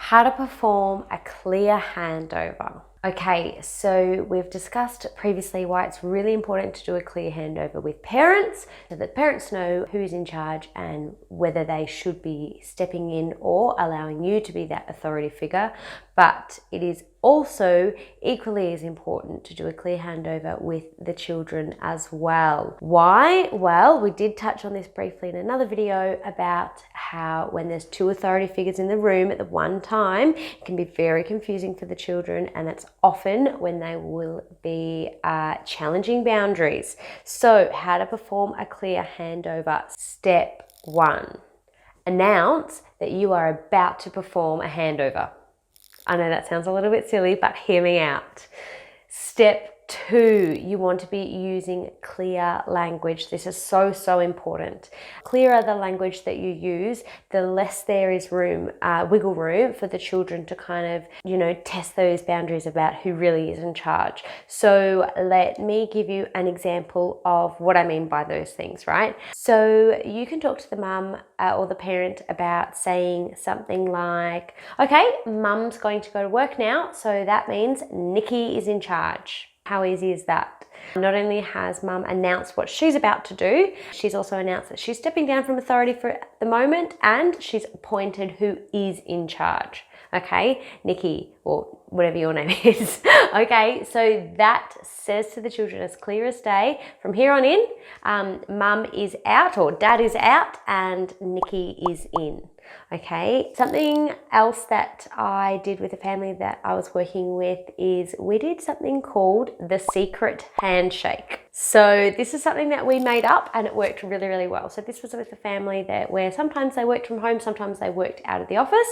How to perform a clear handover. Okay, so we've discussed previously why it's really important to do a clear handover with parents so that parents know who is in charge and whether they should be stepping in or allowing you to be that authority figure. But it is also equally as important to do a clear handover with the children as well. Why? Well, we did touch on this briefly in another video about how when there's two authority figures in the room at the one time, it can be very confusing for the children, and that's often when they will be challenging boundaries. So how to perform a clear handover. Step 1, announce that you are about to perform a handover. I know that sounds a little bit silly, but hear me out. Step 2, you want to be using clear language. This is so important. Clearer the language that you use, the less there is wiggle room for the children to kind of, test those boundaries about who really is in charge. So let me give you an example of what I mean by those things, right? So you can talk to the mum or the parent about saying something like, okay, mum's going to go to work now, so that means Nikki is in charge. How easy is that? Not only has mum announced what she's about to do, she's also announced that she's stepping down from authority for the moment, and she's appointed who is in charge. Okay, Nikki, or whatever your name is. Okay, so that says to the children as clear as day, from here on in, mum is out or dad is out and Nikki is in. Okay, something else that I did with a family that I was working with is we did something called the Secret Handshake. So this is something that we made up and it worked really well. So this was with a family where sometimes they worked from home, sometimes they worked out of the office,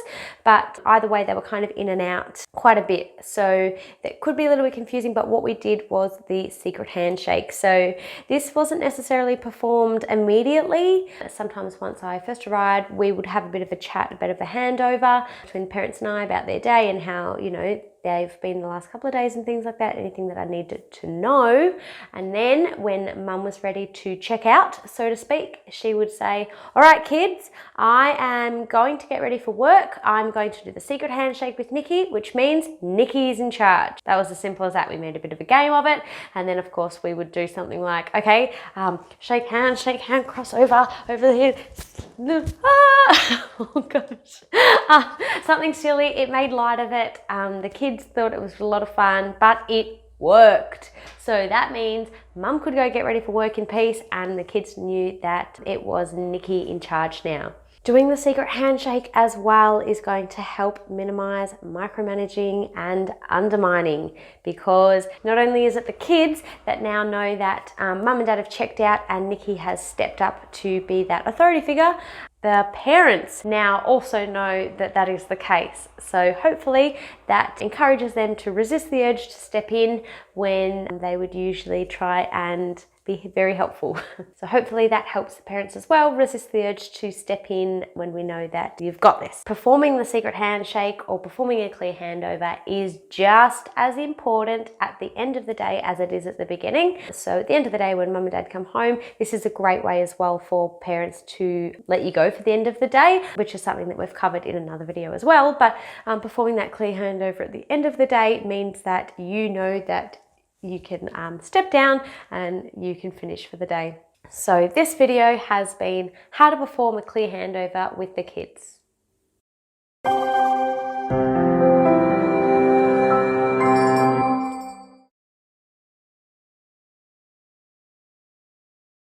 but either way they were kind of in and out quite a bit. So that could be a little bit confusing, but what we did was the Secret Handshake. So this wasn't necessarily performed immediately. Sometimes once I first arrived, we would have a bit of a chat, a bit of a handover between parents and I about their day and how, they've been the last couple of days and things like that, anything that I needed to know. And then when mum was ready to check out, so to speak, she would say, all right, kids, I am going to get ready for work. I'm going to do the Secret Handshake with Nikki, which means Nikki is in charge. That was as simple as that. We made a bit of a game of it. And then of course we would do something like, okay, shake hand, cross over here. Oh gosh. Something silly. It made light of it. The kids thought it was a lot of fun, but it worked. So that means mum could go get ready for work in peace and the kids knew that it was Nikki in charge now. Doing the Secret Handshake as well is going to help minimize micromanaging and undermining, because not only is it the kids that now know that mum and dad have checked out and Nikki has stepped up to be that authority figure, the parents now also know that that is the case. So hopefully that encourages them to resist the urge to step in when they would usually try and be very helpful. So hopefully that helps the parents as well resist the urge to step in when we know that you've got this. Performing the Secret Handshake or performing a clear handover is just as important at the end of the day as it is at the beginning. So at the end of the day when mum and dad come home, this is a great way as well for parents to let you go for the end of the day, which is something that we've covered in another video as well. But performing that clear handover at the end of the day means that you know that you can step down and you can finish for the day. So this video has been how to perform a clear handover with the kids.